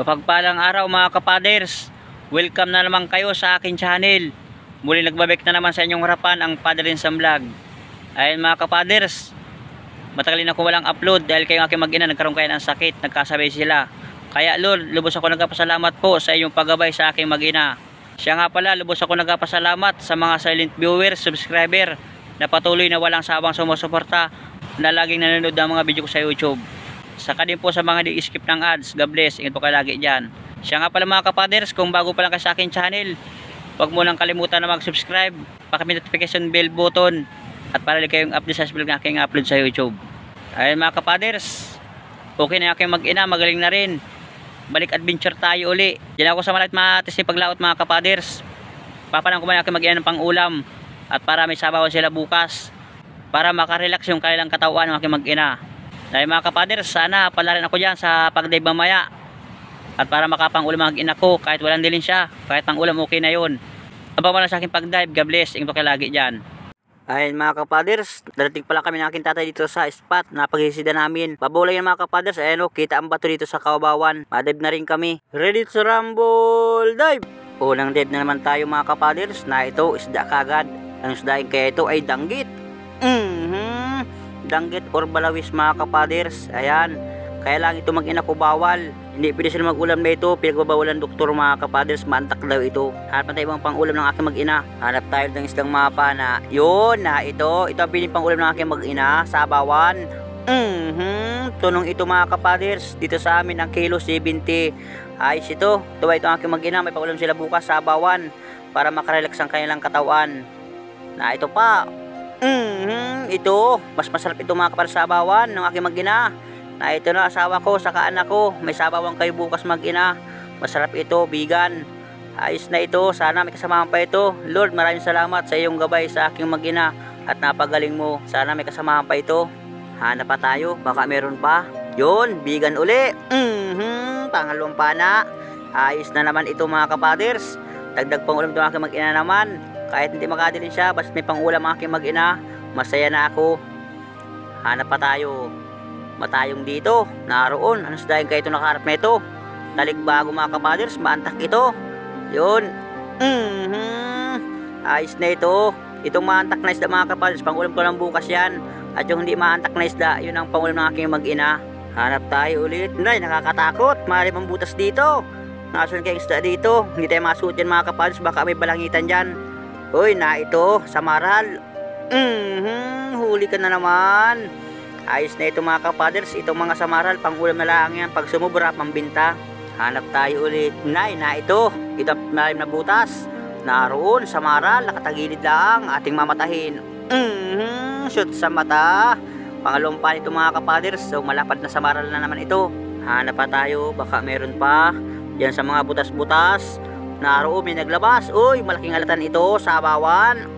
Mapagpalang araw mga kapaders. Welcome na naman kayo sa akin channel. Muli nagbabalik na naman sa inyong harapan ang Padre Sam Vlog. Ayun mga kapaders, matagal na ako walang upload dahil kayong aking mag-ina nagkaroon kayo ng sakit, nagkasabay sila. Kaya Lord, lubos ako nagpapasalamat po sa inyong paggabay sa aking mag-ina. Siya nga pala, lubos ako nagpapasalamat sa mga silent viewers, subscriber na patuloy na walang sawang sumusuporta na laging nanonood ng mga video ko sa YouTube. Saka din po sa mga di-skip ng ads, God bless, ingat po kayo lagi dyan. Siya nga pala mga kapaders, kung bago pa lang kayo sa akin channel, huwag mo nang kalimutan na mag-subscribe, pakipindot notification bell button, at para lang kayong update sa vlog na aking upload sa YouTube. Ayun mga kapaders, okay na aking mag-ina, magaling na rin. Balik adventure tayo uli. Diyan ako sa malit matis ni paglaot mga kapaders. Papanang ko man aking mag-ina ng pang-ulam, at para may sabawan sila bukas, para makarelax yung kanilang katawan ng aking mag-ina. Dahil mga kapaders, sana pala rin ako dyan sa pag-dive mamaya. At para makapang-ulam ang ina ko, kahit walang dilin siya, kahit pang-ulam okay na yun. Abang mo lang sa aking pag-dive, God bless, ingat kayo lagi dyan. Ayun mga kapaders, darating pala kami ng aking tatay dito sa spot na paghisida namin. Pabulay yan mga kapaders, ayun o, kita ang bato dito sa Kawabawan. Madive na rin kami. Ready to rumble, dive! Unang dive na naman tayo mga kapaders, na ito isda kagad. Ang isdain kaya ito ay danggit. Danggit or balawis mga kapaders. Ayan, kaya lang ito mag-ina ko bawal. Hindi pwede sila mag-ulam na ito, pinagbabawalan doktor mga kapaders, mantak daw ito. Hanap na tayo ibang pang-ulam ng aking mag-ina. Hanap tayo ng islang mapa na yun, na ito ang piling pang-ulam ng aking mag-ina, sabawan. Tunong ito mga kapaders, dito sa amin ang kilo 70. Ayos ito, tuwa ito ang aking mag-ina, may pang-ulam sila bukas, sabawan, para makarelax ang kanilang katawan. Na ito pa, ito, mas masarap ito mga kapaders, sabawan ng aking mag-ina. Na ito na asawa ko, saka anak ko, may sabawang kayo bukas mag-ina. Masarap ito, vegan. Ayos na ito, sana may kasamahan pa ito. Lord, maraming salamat sa iyong gabay sa aking mag-ina at napagaling mo. Sana may kasamahan pa ito. Hanap pa tayo, baka meron pa. Yun, vegan uli. Pangalawang pana. Ayos na naman ito mga kapaders. Dagdag pang ulam ito aking mag-ina naman. Kahit hindi makadilin siya, basta may pang-ulam aking mag-ina, masaya na ako. Hanap pa tayo. Matayong dito, naroon. Ano sa dahil kayo ito nakaharap na ito? Taligbago mga kapaders, maantak ito. Yun. Ayos na ito. Itong maantak na isda mga kapaders, pang-ulam ko lang bukas yan. At yung hindi maantak na isda, yun ang pang-ulam ng aking mag-ina. Hanap tayo ulit. Nay, nakakatakot. Maaari pang butas dito. Nasun kayong isda dito. Hindi tayo masuot yan mga kapaders, baka may balangitan dyan. Uy, na ito, samaral. Huli ka na naman. Ayos na ito mga kapaders, itong mga samaral, pang-ulam na lang yan, pag sumubra, pambinta. Hanap tayo ulit. Nay, na ito, itong malalim na butas. Naroon, samaral, nakatagilid lang, ating mamatahin. Shoot sa mata. Pangalawang pa nito mga kapaders, so malapad na samaral na naman ito. Hanap pa tayo, baka meron pa. Yan sa mga butas-butas. Naroon, may naglabas. Uy, malaking alatan ito, sabawan.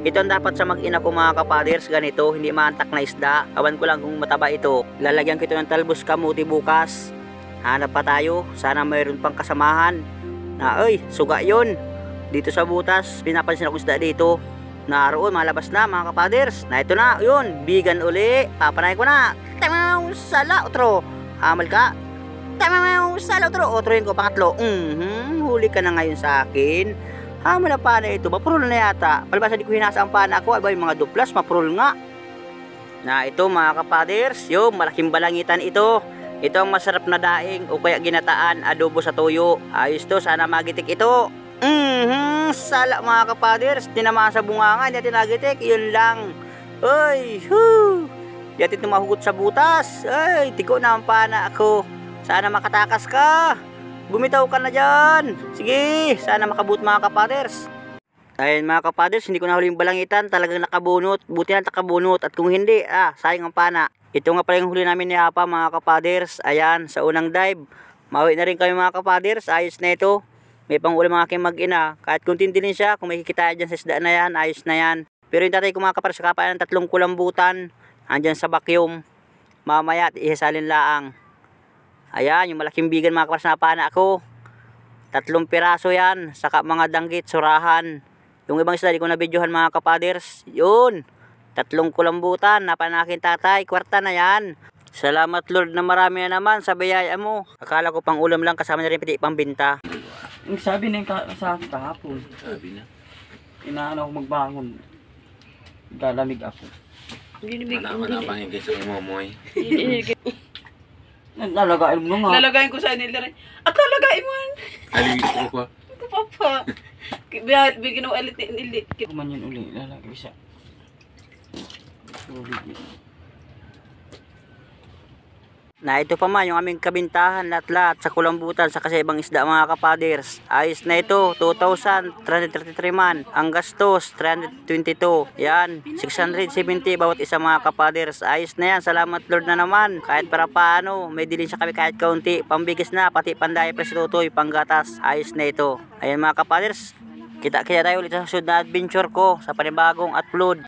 Ito ang dapat sa mag-ina ko mga kapaders, ganito, hindi maantak na isda. Awan ko lang kung mataba ito. Lalagyan ko ito ng talbos kamuti bukas. Hanap pa tayo, sana mayroon pang kasamahan. Na, suga yun. Dito sa butas, pinapansin ako isda dito. Naroon, malabas na mga kapaders. Na ito na, yun, vegan uli. Papanay ko na. Tamaw, sala, otro. Hamal ka. Tamaw, sala, otro. Otroin ko, pangatlo. Huli ka na ngayon sa akin. Mala pana ito, mapurol na yata. Palibasa di ko hinasa ang pana ko, ay mga duplas, mapurol nga. Na ito mga kapaders, yung malaking balangitan ito. Ito ang masarap na daing o kaya ginataan, adobo sa tuyo. Ayos to, sana magitik ito. Sala mga kapaders, tinamaan sa bunganga, hindi natin nagitik, yun lang. Uy, di natin tumahugot sa butas. Ay, tiko na ang pana ako. Sana makatakas ka. Bumitaw ka na dyan. Sige, sana makabut mga kapaders. Ayun mga kapaders, hindi ko nahuli yung balangitan. Talagang nakabunot. Buti na nakabunot. At kung hindi, sayang ang pana. Ito nga pala yung huli namin ni Apa mga kapaders. Ayan, sa unang dive. Mauwi na rin kami mga kapaders. Ayos na ito. May pang-ulam ang aking mag-ina. Kahit kung tindilin siya, kung may kikita dyan sa isda na yan, ayos na yan. Pero yung tatay ko mga kapaders, kapayan ng 3 kulambutan. Andyan sa vacuum. Mamaya, ihasalin laang. Ayan, yung malaking bigan mga kapaders na pana ako. 3 piraso yan. Saka mga danggit, surahan. Yung ibang isda, di ko na videohan mga kapaders. Yun. 3 kulambutan. Napanakin tatay. Kwarta na yan. Salamat Lord na marami na naman sa biyaya mo. Akala ko pang ulam lang kasama na rin pati pang binta. Yung sabi na yung sa akin kahapon. Sabi na. Inaano ako magbangon. Galamig ako. Wala bang higay sa umomoy. Lalagain mo nga. Lalagayin ko sa nila rin. At lalagayin mo. Aling ko pa. Ito papa. Bigyan mo ulit ni Kuman yun uli. Lalagay siya. Tubig. Na ito pa man yung aming kabintahan lahat-lahat sa kulambutan sa kasibang isda mga kapaders. Ayos na ito, 2,333 man. Ang gastos, 322. Yan, 670 bawat isa mga kapaders. Ayos na yan, salamat Lord na naman. Kahit para paano, may dilin siya kami kahit kaunti. Pambigis na, pati panday, presutoy, panggatas. Ayos na ito. Ayan mga kapaders, kita tayo ulit sa susunod na adventure ko sa panibagong upload.